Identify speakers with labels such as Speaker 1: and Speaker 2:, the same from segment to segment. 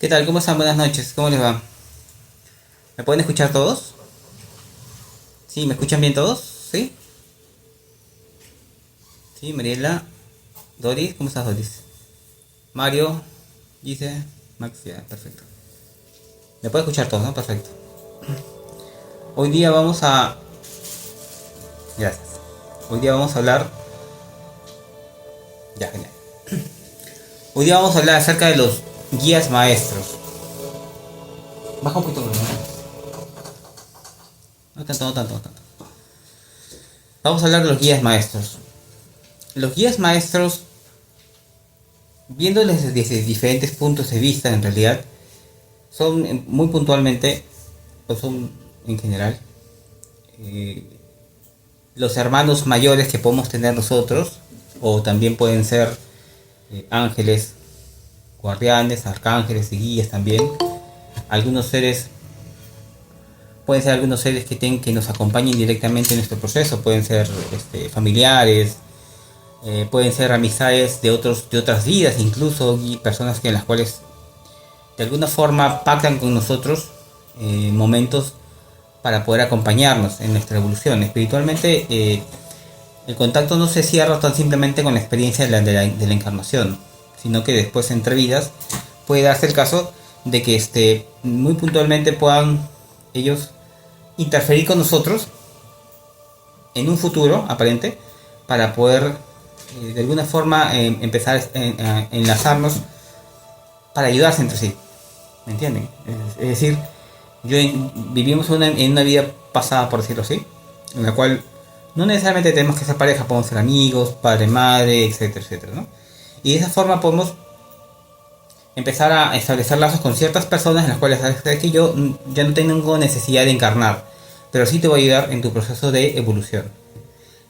Speaker 1: ¿Qué tal? ¿Cómo están? Buenas noches. ¿Cómo les va? ¿Me pueden escuchar todos? ¿Sí? ¿Me escuchan bien todos? ¿Sí? ¿Sí? Mariela, Doris, ¿cómo estás, Doris? Mario, dice Max, ya, perfecto. ¿Me pueden escuchar todos, no? Perfecto. Hoy día vamos a... Gracias. Hoy día vamos a hablar... Ya, genial. Hoy día vamos a hablar acerca de los guías maestros. Baja un poquito el volumen. No tanto, no tanto, no tanto. Vamos a hablar de los guías maestros. Los guías maestros, viéndoles desde diferentes puntos de vista, en realidad, son muy puntualmente, o son en general, eh, los hermanos mayores que podemos tener nosotros, o también pueden ser ángeles, guardianes, arcángeles y guías también. Algunos seres, pueden ser algunos seres que nos acompañen directamente en nuestro proceso, pueden ser familiares, pueden ser amistades de otras vidas incluso, y personas que en las cuales de alguna forma pactan con nosotros momentos para poder acompañarnos en nuestra evolución. Espiritualmente, el contacto no se cierra tan simplemente con la experiencia de la encarnación, sino que después entre vidas puede darse el caso de que muy puntualmente puedan ellos interferir con nosotros en un futuro aparente para poder de alguna forma empezar a enlazarnos para ayudarse entre sí. ¿Me entienden? Es decir, vivimos en una vida pasada, por decirlo así, en la cual no necesariamente tenemos que ser pareja, podemos ser amigos, padre, madre, etcétera, etcétera, ¿no? Y de esa forma podemos empezar a establecer lazos con ciertas personas en las cuales sabes que yo ya no tengo necesidad de encarnar, pero sí te voy a ayudar en tu proceso de evolución.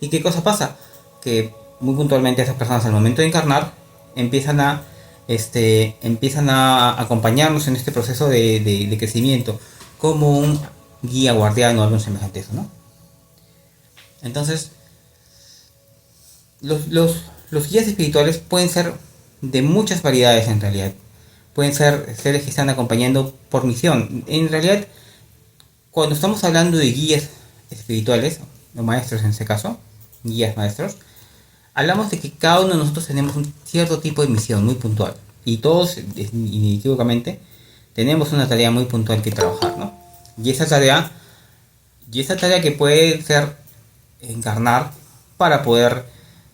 Speaker 1: ¿Y qué cosa pasa? Que muy puntualmente esas personas al momento de encarnar empiezan a acompañarnos en este proceso de crecimiento como un guía guardián o algo semejante a eso, ¿no? Entonces, los guías espirituales pueden ser de muchas variedades en realidad. Pueden ser seres que están acompañando por misión. En realidad, cuando estamos hablando de guías espirituales, o maestros en este caso, guías maestros, hablamos de que cada uno de nosotros tenemos un cierto tipo de misión muy puntual. Y todos, inequívocamente, tenemos una tarea muy puntual que trabajar, ¿no? Y esa tarea que puede ser encarnar para poder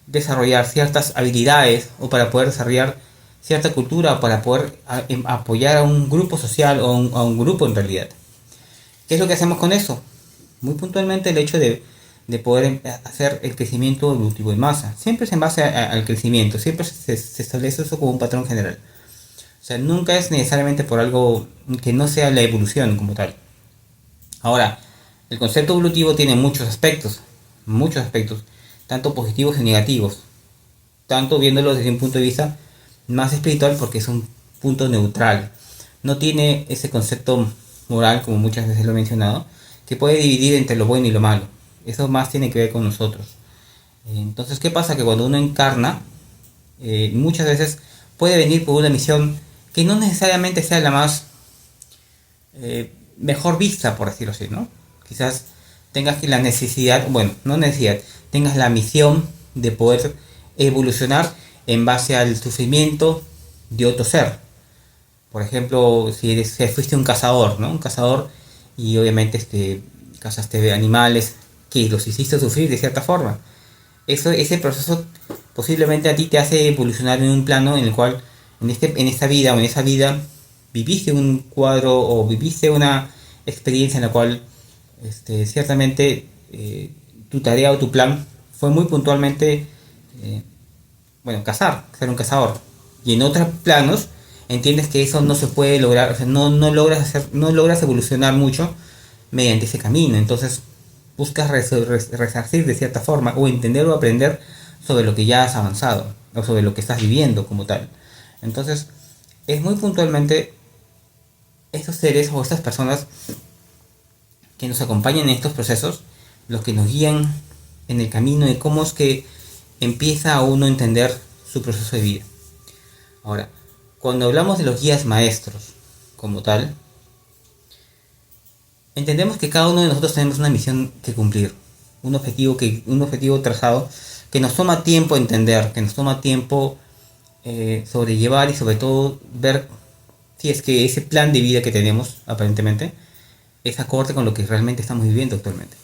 Speaker 1: desarrollar ciertas habilidades o para poder desarrollar cierta cultura o para poder apoyar a un grupo social o a un grupo en realidad. ¿Qué es lo que hacemos con eso? Muy puntualmente el hecho de poder hacer el crecimiento evolutivo en masa. Siempre es en base al crecimiento, siempre se establece eso como un patrón general. O sea, nunca es necesariamente por algo que no sea la evolución como tal. Ahora, el concepto evolutivo tiene muchos aspectos, tanto positivos y negativos, tanto viéndolo desde un punto de vista más espiritual porque es un punto neutral, no tiene ese concepto moral como muchas veces lo he mencionado, que puede dividir entre lo bueno y lo malo, eso más tiene que ver con nosotros. Entonces, ¿qué pasa? Que cuando uno encarna, muchas veces puede venir por una misión que no necesariamente sea la más mejor vista, por decirlo así, ¿no? Quizás tengas la necesidad, bueno, no necesidad, tengas la misión de poder evolucionar en base al sufrimiento de otro ser. Por ejemplo, si fuiste un cazador, ¿no? Un cazador y obviamente cazaste animales que los hiciste sufrir de cierta forma. Ese proceso posiblemente a ti te hace evolucionar en un plano en el cual en esta vida o en esa vida viviste un cuadro o viviste una experiencia en la cual ciertamente tu tarea o tu plan fue muy puntualmente ser un cazador. Y en otros planos entiendes que eso no se puede lograr, o sea, no logras evolucionar mucho mediante ese camino. Entonces buscas resarcir de cierta forma o entender o aprender sobre lo que ya has avanzado o sobre lo que estás viviendo como tal. Entonces es muy puntualmente estos seres o estas personas que nos acompañan en estos procesos los que nos guían en el camino de cómo es que empieza a uno a entender su proceso de vida. Ahora, cuando hablamos de los guías maestros, como tal, entendemos que cada uno de nosotros tenemos una misión que cumplir, un objetivo trazado que nos toma tiempo entender, que nos toma tiempo sobrellevar y sobre todo ver si es que ese plan de vida que tenemos aparentemente es acorde con lo que realmente estamos viviendo actualmente.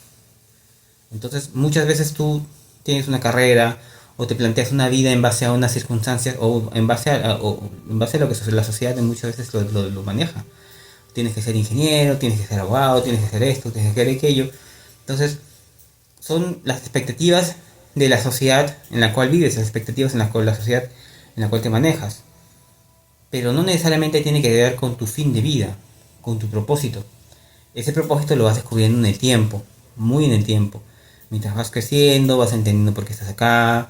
Speaker 1: Entonces muchas veces tú tienes una carrera o te planteas una vida en base a unas circunstancias o en base a lo que la sociedad muchas veces lo maneja. Tienes que ser ingeniero, tienes que ser abogado, tienes que hacer esto, tienes que hacer aquello. Entonces son las expectativas de la sociedad en la cual vives, las expectativas en la sociedad en la cual te manejas. Pero no necesariamente tiene que ver con tu fin de vida, con tu propósito. Ese propósito lo vas descubriendo en el tiempo, muy en el tiempo. Mientras vas creciendo, vas entendiendo por qué estás acá,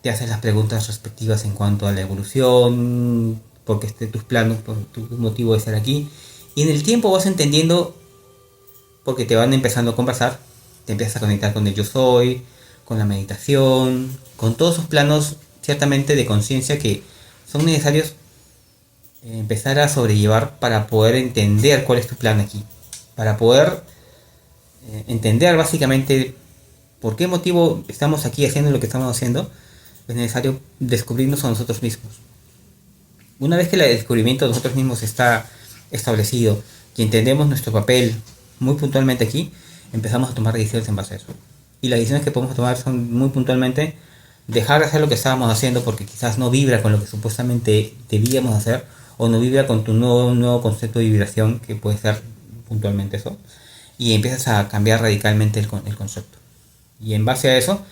Speaker 1: te haces las preguntas respectivas en cuanto a la evolución, por qué tus planos, por tu motivo de estar aquí. Y en el tiempo vas entendiendo, porque te van empezando a conversar, te empiezas a conectar con el yo soy, con la meditación, con todos esos planos ciertamente de conciencia que son necesarios empezar a sobrellevar para poder entender cuál es tu plan aquí, para poder entender básicamente por qué motivo estamos aquí haciendo lo que estamos haciendo. Es necesario descubrirnos a nosotros mismos. Una vez que el descubrimiento de nosotros mismos está establecido y entendemos nuestro papel muy puntualmente aquí, empezamos a tomar decisiones en base a eso. Y las decisiones que podemos tomar son muy puntualmente dejar de hacer lo que estábamos haciendo porque quizás no vibra con lo que supuestamente debíamos hacer o no vibra con tu nuevo concepto de vibración, que puede ser puntualmente eso, y empiezas a cambiar radicalmente el concepto. Y en base a eso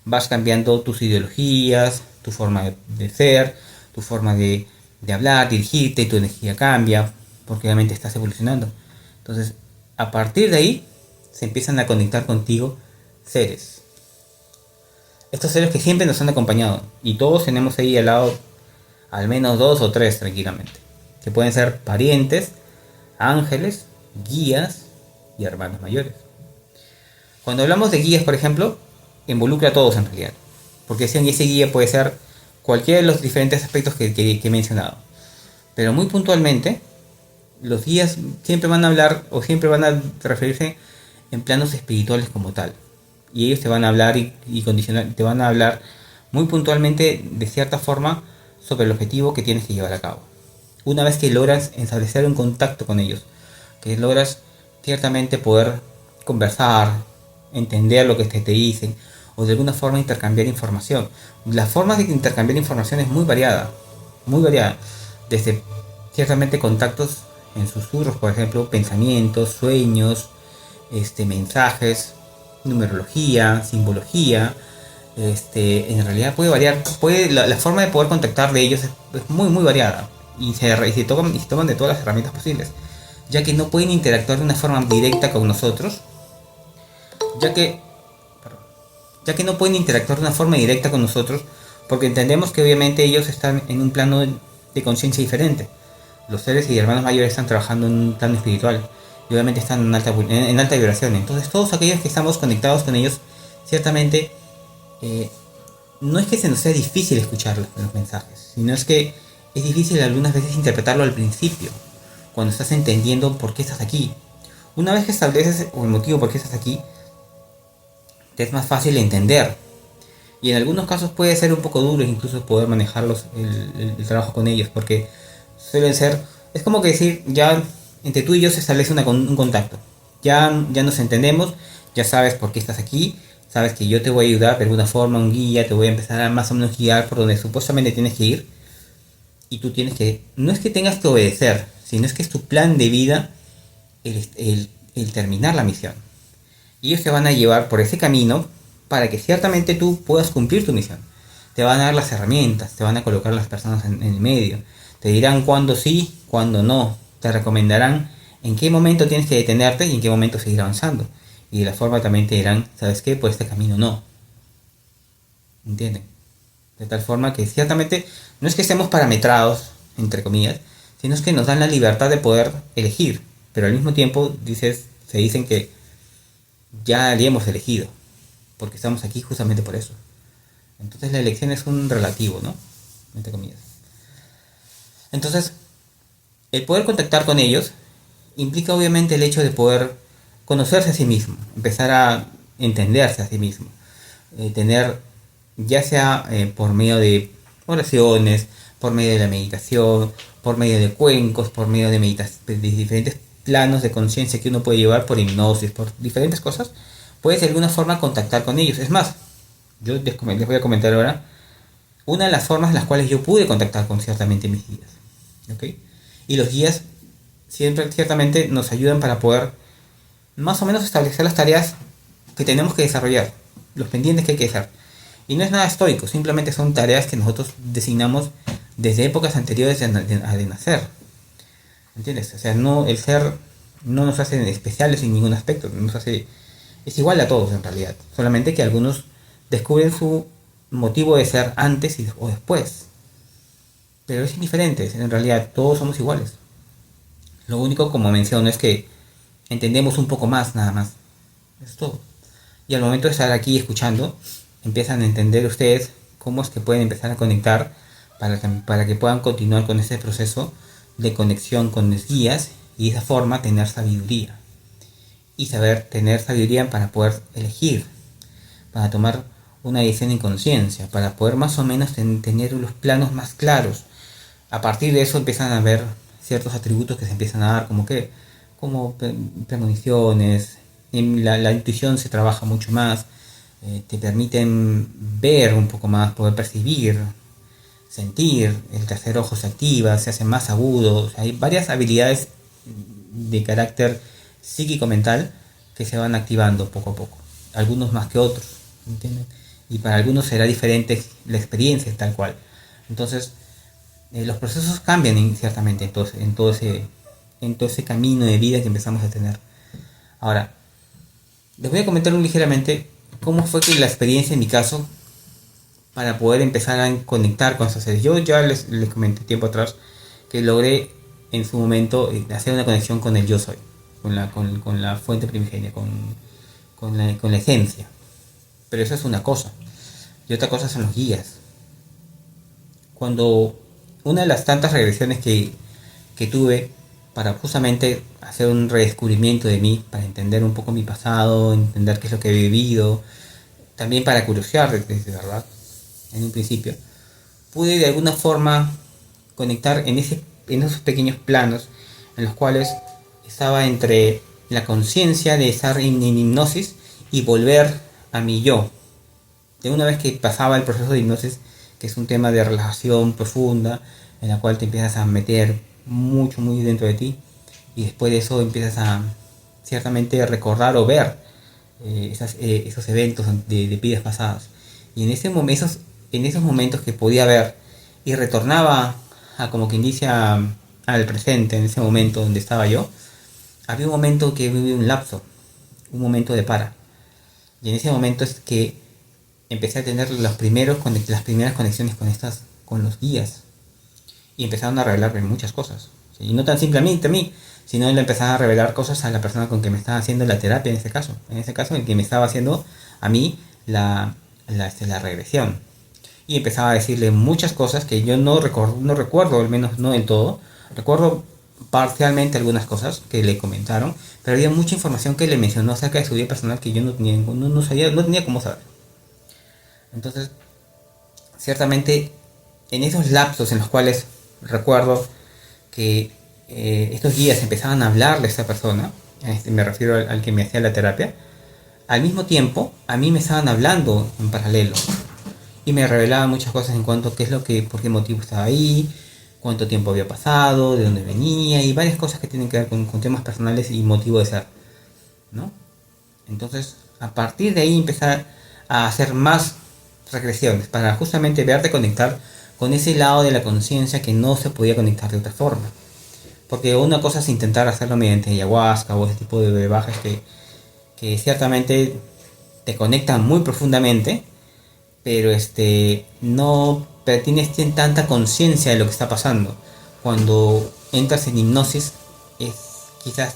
Speaker 1: vas cambiando tus ideologías, tu forma de ser, tu forma de hablar, dirigirte, y tu energía cambia, porque obviamente estás evolucionando. Entonces, a partir de ahí, se empiezan a conectar contigo seres. Estos seres que siempre nos han acompañado, y todos tenemos ahí al lado al menos 2 o 3 tranquilamente, que pueden ser parientes, ángeles, guías y hermanos mayores. Cuando hablamos de guías, por ejemplo, involucra a todos en realidad, porque ese guía puede ser cualquiera de los diferentes aspectos que he mencionado. Pero muy puntualmente, los guías siempre van a hablar o siempre van a referirse en planos espirituales como tal. Y ellos te van a hablar y condicionar, te van a hablar muy puntualmente de cierta forma sobre el objetivo que tienes que llevar a cabo. Una vez que logras establecer un contacto con ellos, que logras ciertamente poder conversar, entender lo que te dicen, o de alguna forma intercambiar información. La forma de intercambiar información es muy variada, desde ciertamente contactos en susurros, por ejemplo, pensamientos, sueños, mensajes, numerología, simbología. En realidad puede variar, la forma de poder contactar de ellos es muy variada y se toman de todas las herramientas posibles, ya que no pueden interactuar de una forma directa con nosotros, ya que no pueden interactuar de una forma directa con nosotros, porque entendemos que obviamente ellos están en un plano de conciencia diferente. Los seres y hermanos mayores están trabajando en un plano espiritual y obviamente están en alta vibración. Entonces todos aquellos que estamos conectados con ellos, ciertamente no es que se nos sea difícil escuchar los mensajes, sino es que es difícil algunas veces interpretarlo al principio, cuando estás entendiendo por qué estás aquí. Una vez que estableces el motivo por qué estás aquí, te es más fácil entender. Y en algunos casos puede ser un poco duro incluso poder manejar el trabajo con ellos, porque suelen ser, es como que decir, ya entre tú y yo se establece un contacto. Ya nos entendemos, ya sabes por qué estás aquí, sabes que yo te voy a ayudar de alguna forma, un guía, te voy a empezar a más o menos guiar por donde supuestamente tienes que ir. Y tú tienes que, no es que tengas que obedecer, sino es que es tu plan de vida el terminar la misión. Y ellos te van a llevar por ese camino para que ciertamente tú puedas cumplir tu misión. Te van a dar las herramientas, te van a colocar las personas en el medio, te dirán cuándo sí, cuándo no, te recomendarán en qué momento tienes que detenerte y en qué momento seguir avanzando. Y de la forma también te dirán, ¿sabes qué? Por este camino no. ¿Entienden? De tal forma que ciertamente no es que estemos parametrados, entre comillas, sino es que nos dan la libertad de poder elegir. Pero al mismo tiempo se dicen que ya habíamos elegido, porque estamos aquí justamente por eso. Entonces la elección es un relativo, ¿no? Entre comillas. Entonces, El poder contactar con ellos implica obviamente el hecho de poder conocerse a sí mismo, empezar a entenderse a sí mismo, tener, ya sea por medio de oraciones, por medio de la meditación, por medio de cuencos, por medio de, de diferentes planos de conciencia que uno puede llevar por hipnosis, por diferentes cosas, puedes de alguna forma contactar con ellos. Es más, yo les voy a comentar ahora una de las formas en las cuales yo pude contactar con ciertamente mis guías. ¿Ok? Y los guías siempre ciertamente nos ayudan para poder más o menos establecer las tareas que tenemos que desarrollar, los pendientes que hay que hacer. Y no es nada estoico, simplemente son tareas que nosotros designamos desde épocas anteriores de nacer. ¿Entiendes? O sea, no, el ser no nos hace especiales en ningún aspecto, nos hace, es igual a todos en realidad, solamente que algunos descubren su motivo de ser antes o después. Pero es indiferente, en realidad todos somos iguales. Lo único, como menciono, es que entendemos un poco más nada más. Es todo. Y al momento de estar aquí escuchando, empiezan a entender ustedes cómo es que pueden empezar a conectar para que puedan continuar con ese proceso de conexión con los guías y de esa forma tener sabiduría. Y saber tener sabiduría para poder elegir, para tomar una decisión en conciencia, para poder más o menos tener los planos más claros. A partir de eso empiezan a ver ciertos atributos que se empiezan a dar, como premoniciones, la intuición se trabaja mucho más, te permiten ver un poco más, poder percibir, sentir, el tercer ojo se activa, se hace más agudo. O sea, hay varias habilidades de carácter psíquico-mental que se van activando poco a poco, algunos más que otros, ¿entienden? Y para algunos será diferente la experiencia tal cual. Entonces, los procesos cambian ciertamente en todo ese camino de vida que empezamos a tener. Ahora, les voy a comentar ligeramente cómo fue que la experiencia en mi caso para poder empezar a conectar con esos seres. Yo ya les comenté tiempo atrás que logré en su momento hacer una conexión con el yo soy, con la fuente primigenia, con la esencia. Pero eso es una cosa. Y otra cosa son los guías. Cuando una de las tantas regresiones que tuve para justamente hacer un redescubrimiento de mí, para entender un poco mi pasado, entender qué es lo que he vivido, también para curiosear de verdad, en un principio, pude de alguna forma conectar en esos pequeños planos en los cuales estaba entre la conciencia de estar en hipnosis y volver a mi yo. De una vez que pasaba el proceso de hipnosis, que es un tema de relajación profunda, en la cual te empiezas a meter mucho, muy dentro de ti, y después de eso empiezas a ciertamente recordar o ver esos eventos de vidas pasadas. Y en esos momentos que podía ver y retornaba a como quien dice al presente, en ese momento donde estaba yo, había un momento que viví un lapso, un momento de para. Y en ese momento es que empecé a tener las primeras conexiones con los guías. Y empezaron a revelarme muchas cosas. Y no tan simplemente a mí, sino le empezaron a revelar cosas a la persona con que me estaba haciendo la terapia en ese caso. En ese caso, el que me estaba haciendo a mí la regresión. Y empezaba a decirle muchas cosas que yo no recuerdo, al menos no del todo. Recuerdo parcialmente algunas cosas que le comentaron, pero había mucha información que le mencionó acerca de su vida personal que yo no tenía cómo saber. Entonces, ciertamente, en esos lapsos en los cuales recuerdo que estos guías empezaban a hablarle a esta persona, me refiero al que me hacía la terapia, al mismo tiempo a mí me estaban hablando en paralelo y me revelaban muchas cosas en cuanto a por qué motivo estaba ahí, cuánto tiempo había pasado, de dónde venía y varias cosas que tienen que ver con temas personales y motivo de ser, ¿no? Entonces, a partir de ahí empezar a hacer más regresiones para justamente verte conectar con ese lado de la conciencia que no se podía conectar de otra forma. Porque una cosa es intentar hacerlo mediante ayahuasca o ese tipo de brebajes que ciertamente te conectan muy profundamente, pero no tienes tanta conciencia de lo que está pasando. Cuando entras en hipnosis es quizás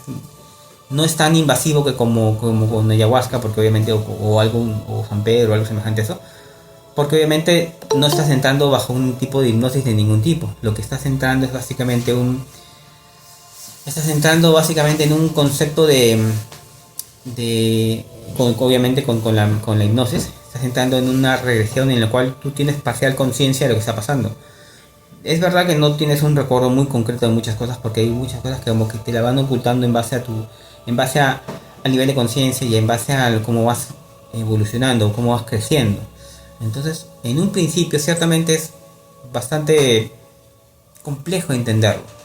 Speaker 1: no es tan invasivo que como con ayahuasca, porque obviamente o San Pedro o algo semejante a eso, porque obviamente no estás entrando bajo un tipo de hipnosis de ningún tipo. Lo que estás entrando es básicamente Estás entrando básicamente en un concepto obviamente con la hipnosis, estás entrando en una regresión en la cual tú tienes parcial conciencia de lo que está pasando. Es verdad que no tienes un recuerdo muy concreto de muchas cosas porque hay muchas cosas que como que te la van ocultando en base al nivel de conciencia y en base a cómo vas evolucionando, cómo vas creciendo. Entonces, en un principio ciertamente es bastante complejo entenderlo.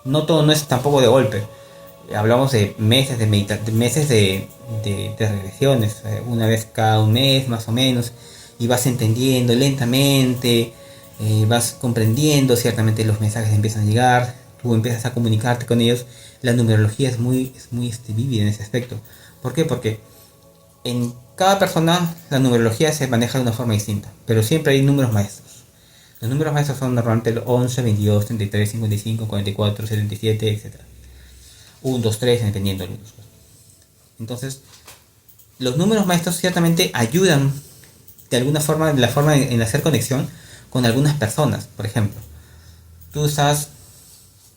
Speaker 1: No todo no es tampoco de golpe. Hablamos de meses de regresiones, una vez cada un mes más o menos, y vas entendiendo lentamente, vas comprendiendo, ciertamente los mensajes empiezan a llegar, tú empiezas a comunicarte con ellos. La numerología es muy vívida en ese aspecto. ¿Por qué? Porque en cada persona la numerología se maneja de una forma distinta, pero siempre hay números maestros. Los números maestros son normalmente el 11, 22, 33, 55, 44, 77, etc. 1, 2, 3, dependiendo de los casos. Entonces, los números maestros ciertamente ayudan de alguna forma, en hacer conexión con algunas personas. Por ejemplo, tú estás,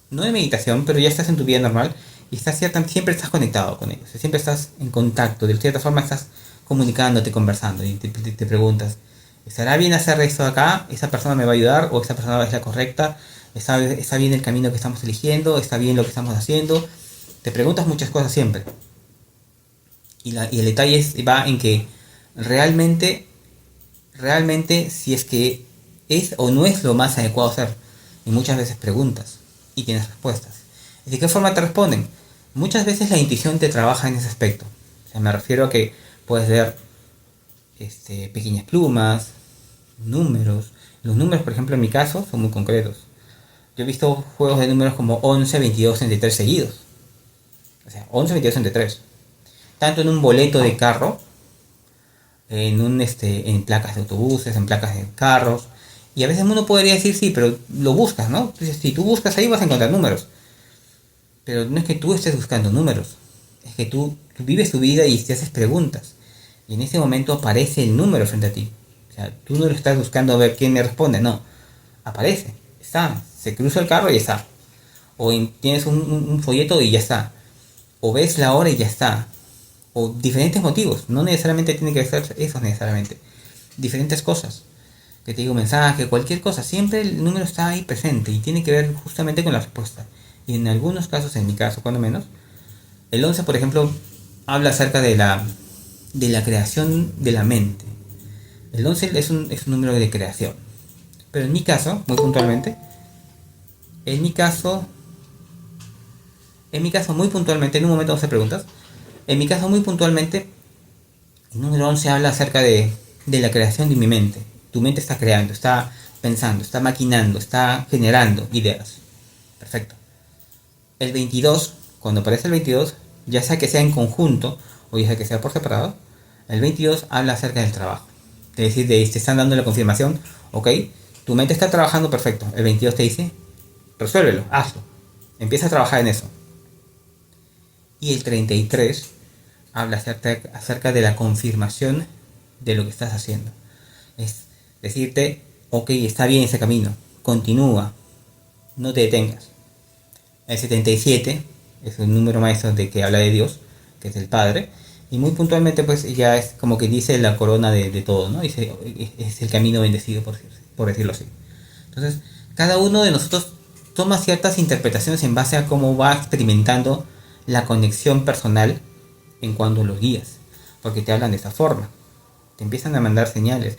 Speaker 1: no en meditación, pero ya estás en tu vida normal y siempre estás conectado con ellos, siempre estás en contacto, de cierta forma estás comunicándote, conversando y te preguntas, ¿estará bien hacer esto acá? ¿Esa persona me va a ayudar? ¿O esa persona es la correcta? ¿Está bien el camino que estamos eligiendo? ¿Está bien lo que estamos haciendo? Te preguntas muchas cosas siempre. Y el detalle va en que realmente, realmente si es que es o no es lo más adecuado hacer. Y muchas veces preguntas y tienes respuestas. ¿Y de qué forma te responden? Muchas veces la intuición te trabaja en ese aspecto. O sea, me refiero a que puedes ver pequeñas plumas, números. Los números, por ejemplo, en mi caso, son muy concretos. Yo he visto juegos de números como 11, 22, 33 seguidos. O sea, 11, 22, 33. Tanto en un boleto de carro, en placas de autobuses, en placas de carros. Y a veces uno podría decir sí, pero lo buscas, ¿no? Entonces, si tú buscas ahí vas a encontrar números. Pero no es que tú estés buscando números. Es que tú vives tu vida y te haces preguntas. Y en ese momento aparece el número frente a ti. O sea, tú no lo estás buscando a ver quién me responde, no. Aparece, está. Se cruza el carro y ya está. O tienes un folleto y ya está. O ves la hora y ya está. O diferentes motivos. No necesariamente tiene que ser eso necesariamente. Diferentes cosas. Que te digo un mensaje, cualquier cosa. Siempre el número está ahí presente y tiene que ver justamente con la respuesta. Y en algunos casos, en mi caso cuando menos, el 11 por ejemplo habla acerca de la creación de la mente. El 11 es un número de creación. Pero en mi caso, muy puntualmente, en mi caso muy puntualmente, en un momento 11 preguntas, en mi caso muy puntualmente, el número 11 habla acerca de la creación de mi mente. Tu mente está creando, está pensando, está maquinando, está generando ideas. Perfecto. El 22, cuando aparece el 22, ya sea que sea en conjunto o ya sea que sea por separado, el 22 habla acerca del trabajo. Es decir, te están dando la confirmación, ok, tu mente está trabajando perfecto. El 22 te dice, resuélvelo, hazlo. Empieza a trabajar en eso. Y el 33 habla acerca de la confirmación de lo que estás haciendo. Es decirte, ok, está bien ese camino, continúa, no te detengas. El 77 es un número maestro de que habla de Dios, que es el Padre, y muy puntualmente pues ya es como que dice la corona de todo, ¿no? Dice, es el camino bendecido, por decirlo así. Entonces, cada uno de nosotros toma ciertas interpretaciones en base a cómo va experimentando la conexión personal en cuanto a los guías, porque te hablan de esa forma, te empiezan a mandar señales.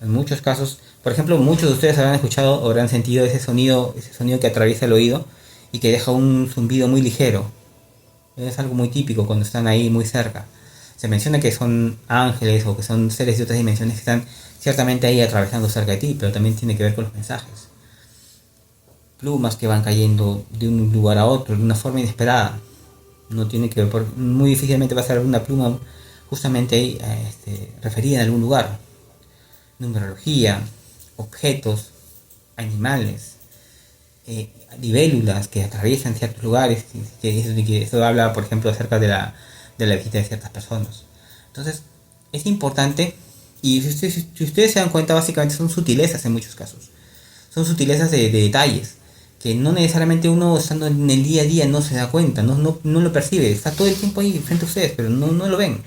Speaker 1: En muchos casos, por ejemplo, muchos de ustedes habrán escuchado o habrán sentido ese sonido que atraviesa el oído y que deja un zumbido muy ligero. Es algo muy típico cuando están ahí muy cerca. Se menciona que son ángeles o que son seres de otras dimensiones que están ciertamente ahí atravesando cerca de ti, pero también tiene que ver con los mensajes. Plumas que van cayendo de un lugar a otro de una forma inesperada. No tiene que ver, muy difícilmente va a ser una pluma justamente ahí referida en algún lugar. Numerología, objetos, animales, libélulas que atraviesan ciertos lugares, que eso habla, por ejemplo, acerca de la visita de ciertas personas. Entonces, es importante, y si ustedes se dan cuenta, básicamente son sutilezas en muchos casos. Son sutilezas de detalles que no necesariamente uno estando en el día a día no se da cuenta, no lo percibe, está todo el tiempo ahí frente a ustedes, pero no lo ven,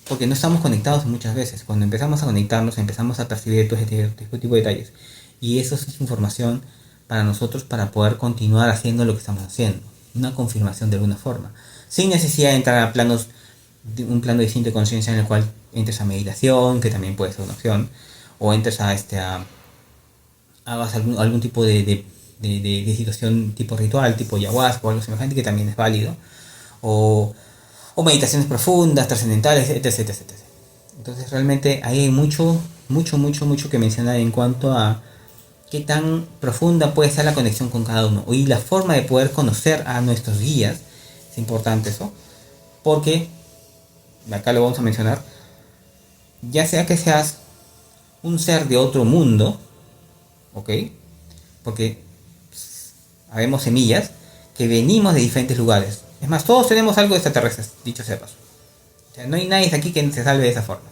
Speaker 1: porque no estamos conectados muchas veces. Cuando empezamos a conectarnos, empezamos a percibir todo este tipo de detalles, y eso es información para nosotros para poder continuar haciendo lo que estamos haciendo, una confirmación de alguna forma, sin necesidad de entrar a planos, un plano distinto de conciencia en el cual entres a meditación, que también puede ser una opción, o entres a hagas algún tipo de situación tipo ritual, tipo ayahuasca o algo semejante, que también es válido, o, o meditaciones profundas, trascendentales, etc. Entonces realmente ahí hay mucho que mencionar en cuanto a qué tan profunda puede ser la conexión con cada uno y la forma de poder conocer a nuestros guías. Es importante eso, porque acá lo vamos a mencionar, ya sea que seas un ser de otro mundo, ¿ok? Porque habemos semillas que venimos de diferentes lugares. Es más, todos tenemos algo de extraterrestres, dicho sea paso. O sea, no hay nadie aquí que se salve de esa forma.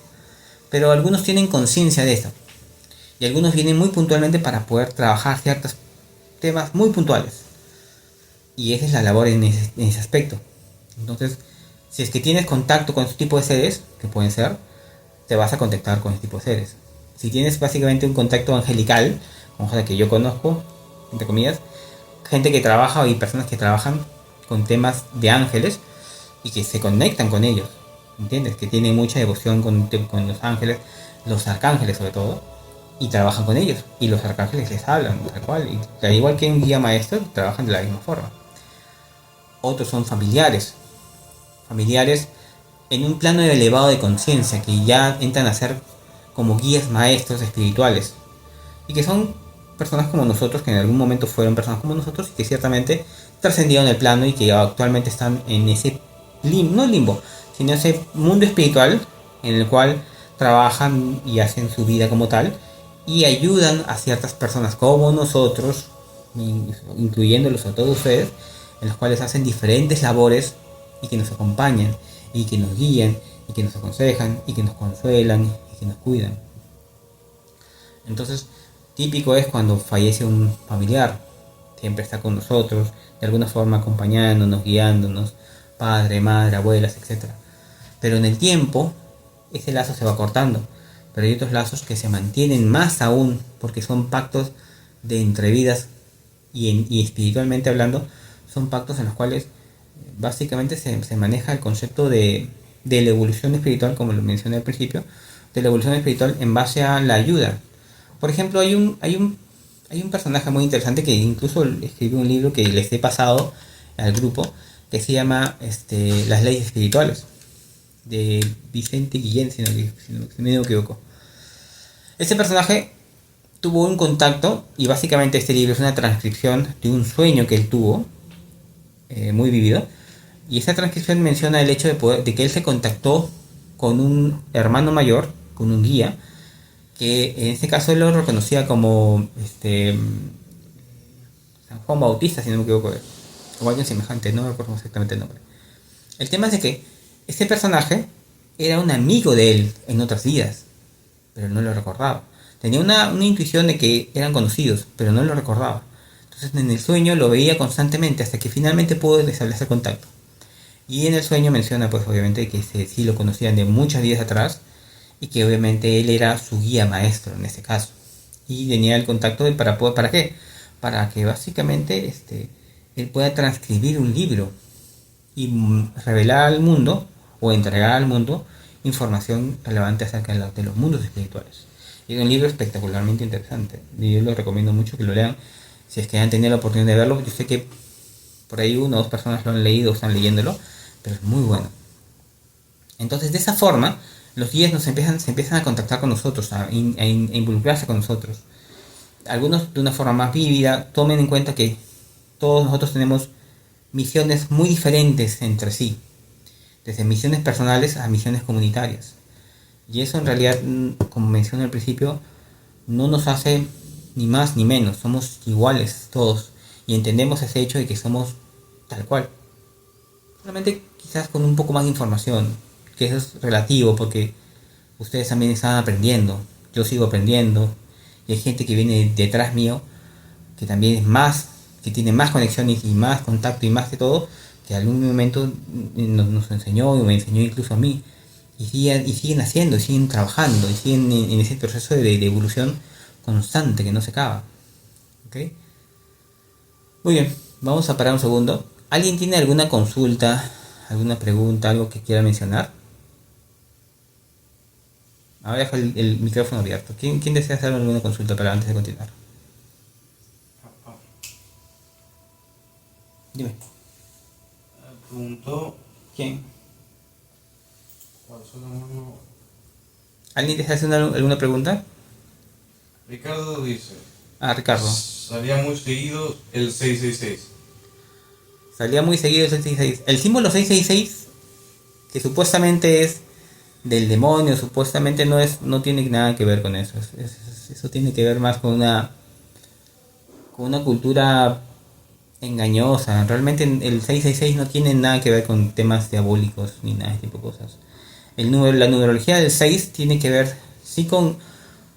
Speaker 1: Pero algunos tienen conciencia de eso. Y algunos vienen muy puntualmente para poder trabajar ciertos temas muy puntuales. Y esa es la labor en ese aspecto. Entonces, si es que tienes contacto con este tipo de seres, que pueden ser, te vas a contactar con este tipo de seres. Si tienes básicamente un contacto angelical, con gente que yo conozco, entre comillas, gente que trabaja y personas que trabajan con temas de ángeles y que se conectan con ellos, ¿entiendes? Que tienen mucha devoción con los ángeles, los arcángeles sobre todo, y trabajan con ellos, y los arcángeles les hablan, tal cual, y al igual que un guía maestro, trabajan de la misma forma. Otros son familiares en un plano elevado de conciencia, que ya entran a ser como guías maestros espirituales, y que son personas como nosotros, que en algún momento fueron personas como nosotros, y que ciertamente trascendieron el plano y que actualmente están en ese limbo, no limbo, sino ese mundo espiritual en el cual trabajan y hacen su vida como tal, y ayudan a ciertas personas como nosotros, incluyéndolos a todos ustedes, en los cuales hacen diferentes labores y que nos acompañan, y que nos guían, y que nos aconsejan, y que nos consuelan, y que nos cuidan. Entonces, típico es cuando fallece un familiar, siempre está con nosotros, de alguna forma acompañándonos, guiándonos, padre, madre, abuelas, etc. Pero en el tiempo, ese lazo se va cortando. Pero hay otros lazos que se mantienen más aún, porque son pactos de entrevidas y espiritualmente hablando, son pactos en los cuales básicamente se maneja el concepto de la evolución espiritual, como lo mencioné al principio, de la evolución espiritual en base a la ayuda. Por ejemplo, hay un personaje muy interesante que incluso escribió un libro que les he pasado al grupo, que se llama Las leyes espirituales, de Vicente Guillén, si no me equivoco. Este personaje tuvo un contacto, y básicamente este libro es una transcripción de un sueño que él tuvo, muy vivido, y esa transcripción menciona el hecho de que él se contactó con un hermano mayor, con un guía, que en este caso él lo reconocía como San Juan Bautista, si no me equivoco, o alguien semejante, no recuerdo exactamente el nombre. El tema es de que este personaje era un amigo de él en otras vidas, pero no lo recordaba. Tenía una intuición de que eran conocidos, pero no lo recordaba. Entonces en el sueño lo veía constantemente hasta que finalmente pudo establecer contacto. Y en el sueño menciona pues obviamente que sí lo conocían de muchas vidas atrás, y que obviamente él era su guía maestro en este caso. Y tenía el contacto ¿para qué? Para que básicamente él pueda transcribir un libro y revelar al mundo o entregar al mundo información relevante acerca de los mundos espirituales. Y es un libro espectacularmente interesante. Y yo lo recomiendo mucho que lo lean si es que han tenido la oportunidad de verlo. Yo sé que por ahí una o dos personas lo han leído o están leyéndolo, pero es muy bueno. Entonces, de esa forma, los guías se empiezan a contactar con nosotros, a involucrarse con nosotros. Algunos de una forma más vívida. Tomen en cuenta que todos nosotros tenemos misiones muy diferentes entre sí, desde misiones personales a misiones comunitarias. Y eso en realidad, como mencioné al principio, no nos hace ni más ni menos, somos iguales todos, y entendemos ese hecho de que somos tal cual. Solamente quizás con un poco más de información, que eso es relativo, porque ustedes también están aprendiendo, yo sigo aprendiendo, y hay gente que viene detrás mío que también es más que tiene más conexiones y más contacto y más de todo, que algún momento nos enseñó y me enseñó incluso a mí. Y siguen haciendo, y siguen trabajando, y siguen en ese proceso de evolución constante que no se acaba. ¿Ok? Muy bien, vamos a parar un segundo. ¿Alguien tiene alguna consulta, alguna pregunta, algo que quiera mencionar? Ahora dejo el micrófono abierto. ¿Quién desea hacer alguna consulta para antes de continuar? Dime.
Speaker 2: Preguntó
Speaker 1: ¿Quién?
Speaker 2: cuál son las manos.
Speaker 1: ¿Alguien desea hacer alguna pregunta?
Speaker 2: Ricardo dice:
Speaker 1: Ah, Ricardo.
Speaker 2: salía muy seguido el 666.
Speaker 1: Salía muy seguido el 666. El símbolo 666, que supuestamente es del demonio, supuestamente no tiene nada que ver con eso. Eso tiene que ver más con una cultura engañosa. Realmente el 666 no tiene nada que ver con temas diabólicos ni nada de ese tipo de cosas. La numerología del 6 tiene que ver, sí, con,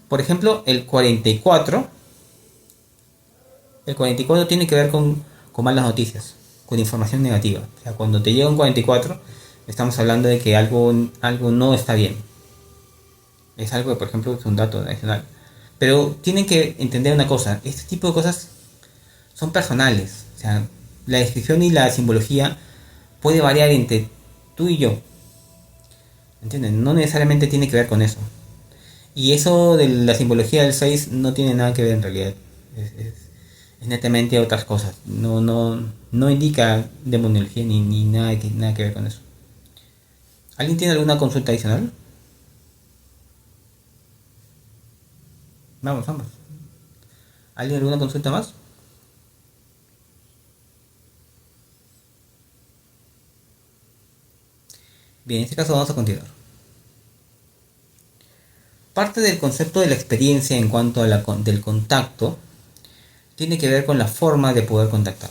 Speaker 1: por ejemplo, el 44. El 44 tiene que ver con malas noticias, con información negativa. O sea, cuando te llega un 44, estamos hablando de que algo no está bien. Es algo que, por ejemplo, es un dato adicional. Pero tienen que entender una cosa: este tipo de cosas son personales. O sea, la descripción y la simbología puede variar entre tú y yo. ¿Entienden? No necesariamente tiene que ver con eso. Y eso de la simbología del 6 no tiene nada que ver en realidad. Es netamente otras cosas. No indica demonología ni nada que ver con eso. ¿Alguien tiene alguna consulta adicional? Vamos. ¿Alguien alguna consulta más? Bien, en este caso vamos a continuar. Parte del concepto de la experiencia en cuanto a del contacto tiene que ver con la forma de poder contactar.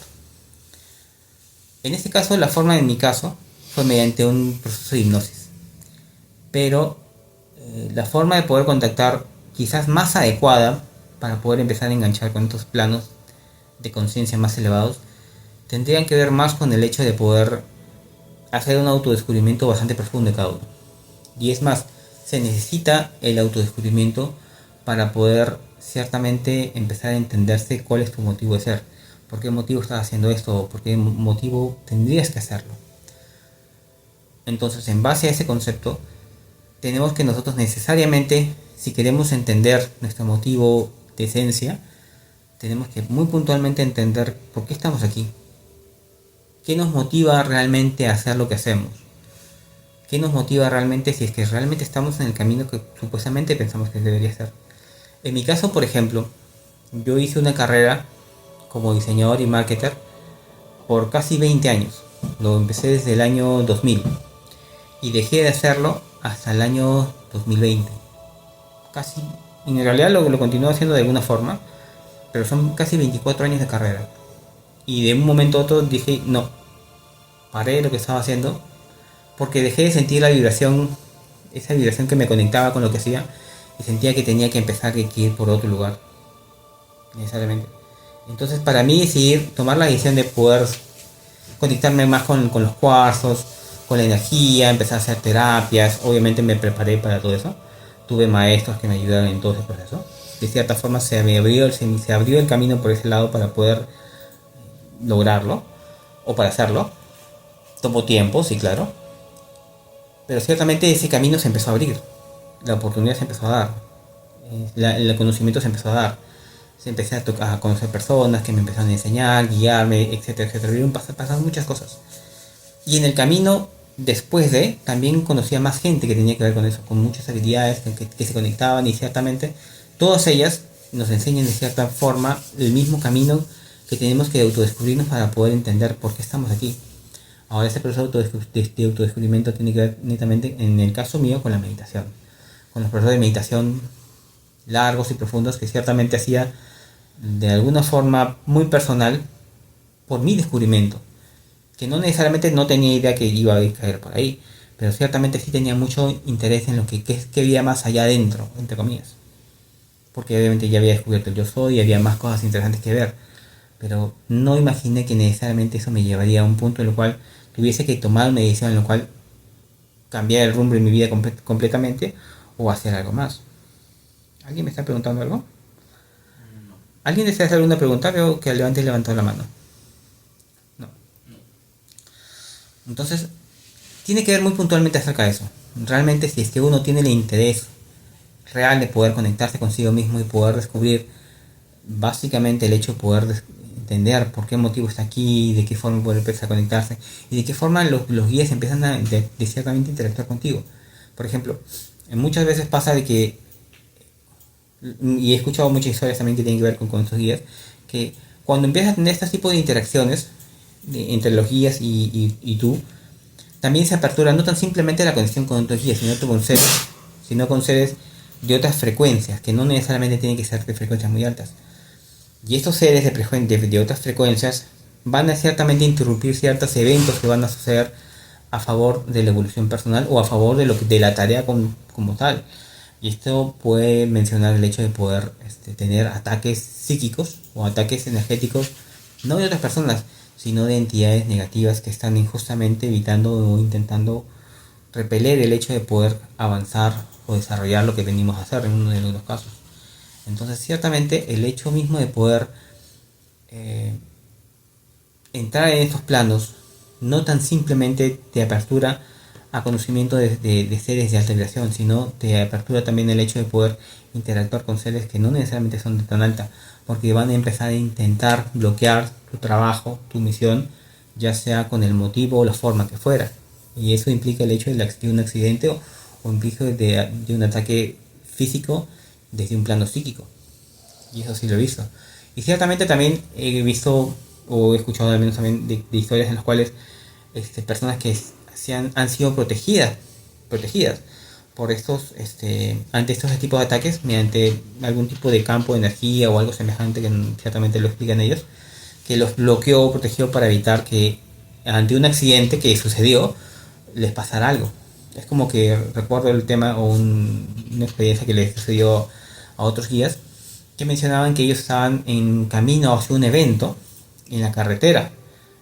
Speaker 1: En este caso, la forma en mi caso fue mediante un proceso de hipnosis. Pero la forma de poder contactar quizás más adecuada para poder empezar a enganchar con estos planos de conciencia más elevados tendrían que ver más con el hecho de poder hacer un autodescubrimiento bastante profundo de cada uno. Y es más, se necesita el autodescubrimiento para poder ciertamente empezar a entenderse cuál es tu motivo de ser. ¿Por qué motivo estás haciendo esto? ¿O por qué motivo tendrías que hacerlo? Entonces, en base a ese concepto, tenemos que nosotros necesariamente, si queremos entender nuestro motivo de esencia, tenemos que muy puntualmente entender por qué estamos aquí. ¿Qué nos motiva realmente a hacer lo que hacemos? ¿Qué nos motiva realmente si es que realmente estamos en el camino que supuestamente pensamos que debería ser? En mi caso, por ejemplo, yo hice una carrera como diseñador y marketer por casi 20 años. Lo empecé desde el año 2000 y dejé de hacerlo hasta el año 2020. Casi, en realidad lo continúo haciendo de alguna forma, pero son casi 24 años de carrera. Y de un momento a otro dije, no, paré lo que estaba haciendo porque dejé de sentir la vibración, esa vibración que me conectaba con lo que hacía, y sentía que tenía que empezar a ir por otro lugar, necesariamente. Entonces, para mí decidir tomar la decisión de poder conectarme más con los cuarzos, con la energía, empezar a hacer terapias. Obviamente me preparé para todo eso, tuve maestros que me ayudaron en todo ese proceso. De cierta forma se abrió el camino por ese lado para poder lograrlo o para hacerlo. Tomó tiempo, sí, claro, pero ciertamente ese camino se empezó a abrir, la oportunidad se empezó a dar, el conocimiento se empezó a dar, se empecé a conocer personas que me empezaron a enseñar, guiarme, etcétera, etcétera. Pasaron muchas cosas. Y en el camino, después también conocía más gente que tenía que ver con eso, con muchas habilidades que se conectaban, y ciertamente todas ellas nos enseñan de cierta forma el mismo camino que tenemos que autodescubrirnos para poder entender por qué estamos aquí. Ahora, este proceso de autodescubrimiento tiene que ver netamente, en el caso mío, con la meditación, con los procesos de meditación largos y profundos que ciertamente hacía de alguna forma muy personal por mi descubrimiento, que no necesariamente no tenía idea que iba a caer por ahí, pero ciertamente sí tenía mucho interés en lo que había más allá adentro, entre comillas, porque obviamente ya había descubierto el yo soy y había más cosas interesantes que ver. pero no imaginé que necesariamente eso me llevaría a un punto en el cual tuviese que tomar una decisión en la cual cambiar el rumbo de mi vida completamente o hacer algo más. ¿Alguien me está preguntando algo?
Speaker 2: No.
Speaker 1: ¿Alguien desea hacer alguna pregunta? Veo que antes levantó la mano. No. Entonces, tiene que ver muy puntualmente acerca de eso. Realmente, si es que uno tiene el interés real de poder conectarse consigo mismo y poder descubrir básicamente el hecho de poder entender por qué motivo está aquí, de qué forma puede empezar a conectarse y de qué forma los guías empiezan a de ciertamente interactuar contigo. Por ejemplo, muchas veces pasa de que, y he escuchado muchas historias también que tienen que ver con estos guías, que cuando empiezas a tener este tipo de interacciones entre los guías y tú, también se apertura no tan simplemente la conexión con otros guías, sino con seres de otras frecuencias, que no necesariamente tienen que ser de frecuencias muy altas. Y estos seres de otras frecuencias van a ciertamente interrumpir ciertos eventos que van a suceder a favor de la evolución personal o a favor de la tarea como tal. Y esto puede mencionar el hecho de poder tener ataques psíquicos o ataques energéticos, no de otras personas, sino de entidades negativas que están injustamente evitando o intentando repeler el hecho de poder avanzar o desarrollar lo que venimos a hacer en uno de los casos. Entonces, ciertamente, el hecho mismo de poder eh, entrar en estos planos no tan simplemente te apertura a conocimiento de seres de alta vibración, sino te apertura también el hecho de poder interactuar con seres que no necesariamente son de tan alta, porque van a empezar a intentar bloquear tu trabajo, tu misión, ya sea con el motivo o la forma que fuera. Y eso implica el hecho de un accidente o implica de un ataque físico desde un plano psíquico. Y eso sí lo he visto. Y ciertamente también he visto o he escuchado al menos también de historias en las cuales personas que han sido protegidas por ante estos tipos de ataques mediante algún tipo de campo de energía o algo semejante que ciertamente lo explican ellos, que los bloqueó o protegió para evitar que ante un accidente que sucedió les pasara algo. Es como que recuerdo el tema o una experiencia que les sucedió a otros guías que mencionaban que ellos estaban en camino hacia un evento en la carretera,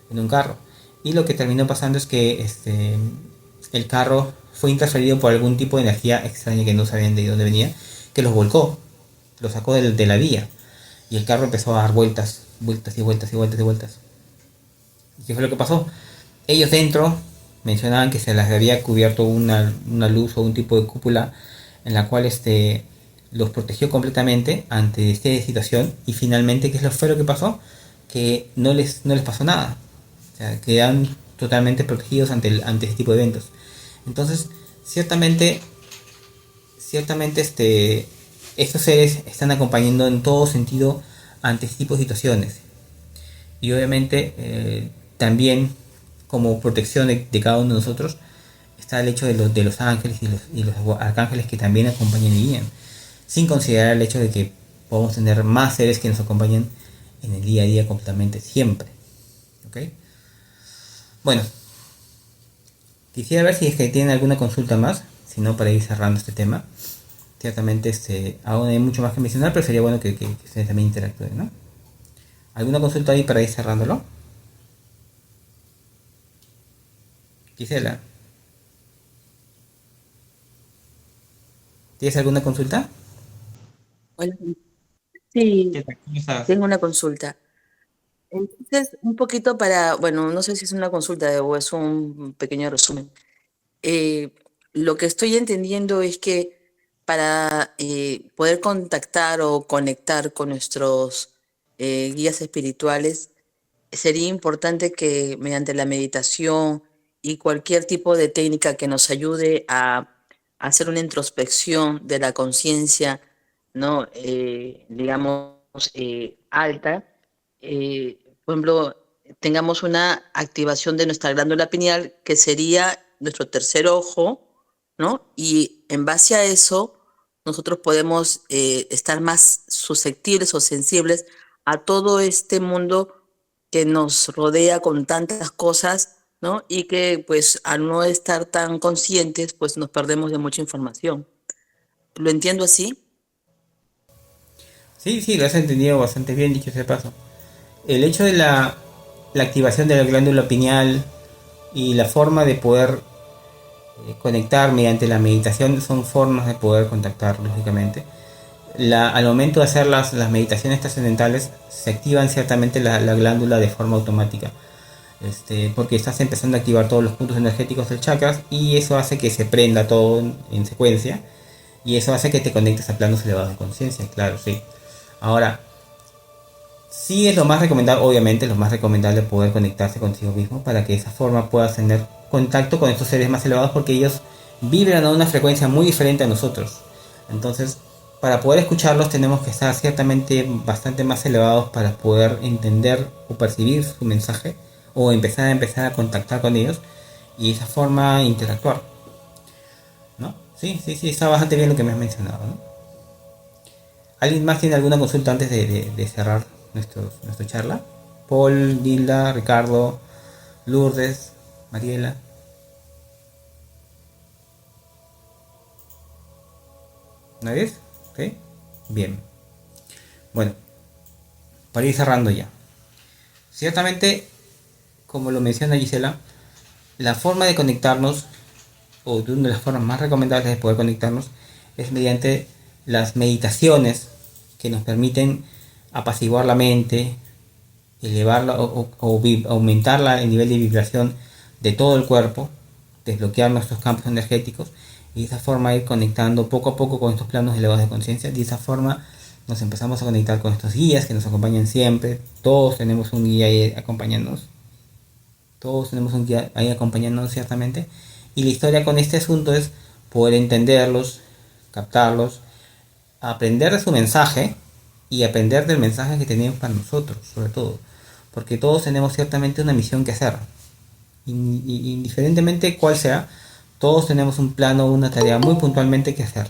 Speaker 1: en un carro. Y lo que terminó pasando es que el carro fue interferido por algún tipo de energía extraña que no sabían de dónde venía, que los volcó, los sacó de la vía. Y el carro empezó a dar vueltas, vueltas y vueltas y vueltas y vueltas. ¿Y qué fue lo que pasó? Ellos dentro mencionaban que se les había cubierto una luz o un tipo de cúpula en la cual los protegió completamente ante esta situación y finalmente fue lo que pasó, que no les pasó nada, o sea, quedan totalmente protegidos ante este tipo de eventos. Entonces, ciertamente, ciertamente estos seres están acompañando en todo sentido ante este tipo de situaciones. Y obviamente también como protección de cada uno de nosotros está el hecho de los ángeles y los arcángeles que también acompañan y guían, sin considerar el hecho de que podemos tener más seres que nos acompañan en el día a día completamente siempre. ¿Ok? Bueno, quisiera ver si es que tienen alguna consulta más, si no para ir cerrando este tema. Ciertamente aún hay mucho más que mencionar, pero sería bueno que ustedes también interactúen, ¿no? ¿Alguna consulta ahí para ir cerrándolo? Gisela, ¿tienes alguna consulta?
Speaker 3: Hola.
Speaker 1: ¿Qué
Speaker 3: Sí,
Speaker 1: tal? ¿Cómo estás?
Speaker 3: tengo una consulta. Entonces, un poquito para, bueno, no sé si es una consulta o es un pequeño resumen. Eh, lo que estoy entendiendo es que para poder contactar o conectar con nuestros guías espirituales, sería importante que mediante la meditación y cualquier tipo de técnica que nos ayude a hacer una introspección de la conciencia, ¿no? Digamos, alta, por ejemplo, tengamos una activación de nuestra glándula pineal, que sería nuestro tercer ojo, ¿no? Y en base a eso, nosotros podemos estar más susceptibles o sensibles a todo este mundo que nos rodea con tantas cosas, ¿no? Y que pues al no estar tan conscientes, pues nos perdemos de mucha información. ¿Lo entiendo así?
Speaker 1: Sí, sí, lo has entendido bastante bien, dicho ese paso. el hecho de la activación de la glándula pineal y la forma de poder conectar mediante la meditación son formas de poder contactar, lógicamente. Al momento de hacer las meditaciones trascendentales, se activan ciertamente la glándula de forma automática. Porque estás empezando a activar todos los puntos energéticos del chakras y eso hace que se prenda todo en secuencia y eso hace que te conectes a planos elevados de conciencia, claro, sí. Ahora, sí es lo más recomendable, obviamente, lo más recomendable poder conectarse consigo mismo para que de esa forma puedas tener contacto con estos seres más elevados porque ellos vibran a una frecuencia muy diferente a nosotros. Entonces, para poder escucharlos tenemos que estar ciertamente bastante más elevados para poder entender o percibir su mensaje o empezar a contactar con ellos y de esa forma interactuar, ¿no? Sí, sí, sí, está bastante bien lo que me has mencionado, ¿no? ¿Alguien más tiene alguna consulta antes de cerrar nuestra charla? Paul, Dilda, Ricardo, Lourdes, Mariela. ¿Nadie? ¿Ok? Bien. Bueno, para ir cerrando ya. Ciertamente, como lo menciona Gisela, la forma de conectarnos, o de una de las formas más recomendables de poder conectarnos, es mediante las meditaciones que nos permiten apaciguar la mente, elevarla aumentar el nivel de vibración de todo el cuerpo, desbloquear nuestros campos energéticos y de esa forma ir conectando poco a poco con estos planos elevados de conciencia. De esa forma nos empezamos a conectar con estos guías que nos acompañan siempre. Todos tenemos un guía ahí acompañándonos. Todos tenemos un guía ahí acompañándonos ciertamente. Y la historia con este asunto es poder entenderlos, captarlos, aprender de su mensaje y aprender del mensaje que tenemos para nosotros, sobre todo. Porque todos tenemos ciertamente una misión que hacer. Indiferentemente cuál sea, todos tenemos un plano, una tarea muy puntualmente que hacer.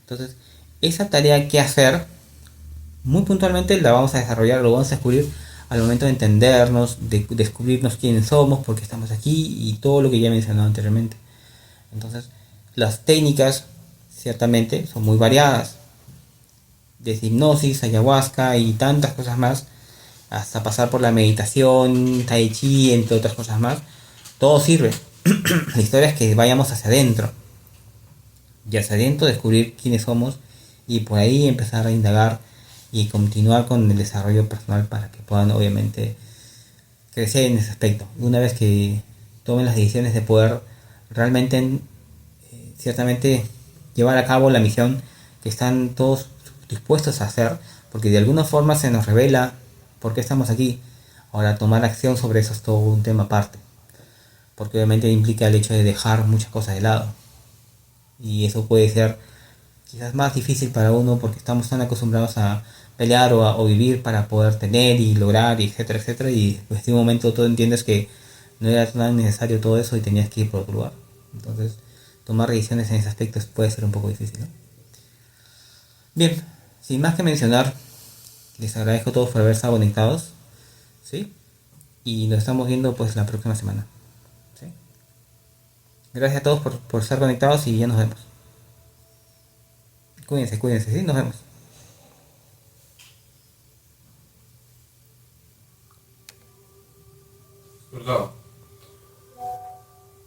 Speaker 1: Entonces, esa tarea que hacer, muy puntualmente la vamos a desarrollar, lo vamos a descubrir al momento de entendernos, de descubrirnos quiénes somos, por qué estamos aquí y todo lo que ya he mencionado anteriormente. Entonces, las técnicas ciertamente son muy variadas, desde hipnosis, ayahuasca y tantas cosas más, hasta pasar por la meditación, tai chi, entre otras cosas más. Todo sirve. La historia es que vayamos hacia adentro. Y hacia adentro descubrir quiénes somos y por ahí empezar a indagar y continuar con el desarrollo personal para que puedan obviamente crecer en ese aspecto. Una vez que tomen las decisiones de poder realmente, ciertamente, llevar a cabo la misión que están todos dispuestos a hacer, porque de alguna forma se nos revela por qué estamos aquí. Ahora, tomar acción sobre eso es todo un tema aparte, porque obviamente implica el hecho de dejar muchas cosas de lado. Y eso puede ser quizás más difícil para uno porque estamos tan acostumbrados a pelear o vivir para poder tener y lograr, etcétera, etcétera. Y pues de un momento tú entiendes que no era tan necesario todo eso y tenías que ir por otro lugar. Entonces, tomar decisiones en ese aspecto puede ser un poco difícil, ¿no? Bien, sin más que mencionar, les agradezco a todos por haber estado conectados, ¿sí? Y nos estamos viendo pues la próxima semana, ¿sí? Gracias a todos por estar conectados y ya nos vemos. Cuídense, cuídense, ¿sí? Nos vemos.
Speaker 2: Por lado.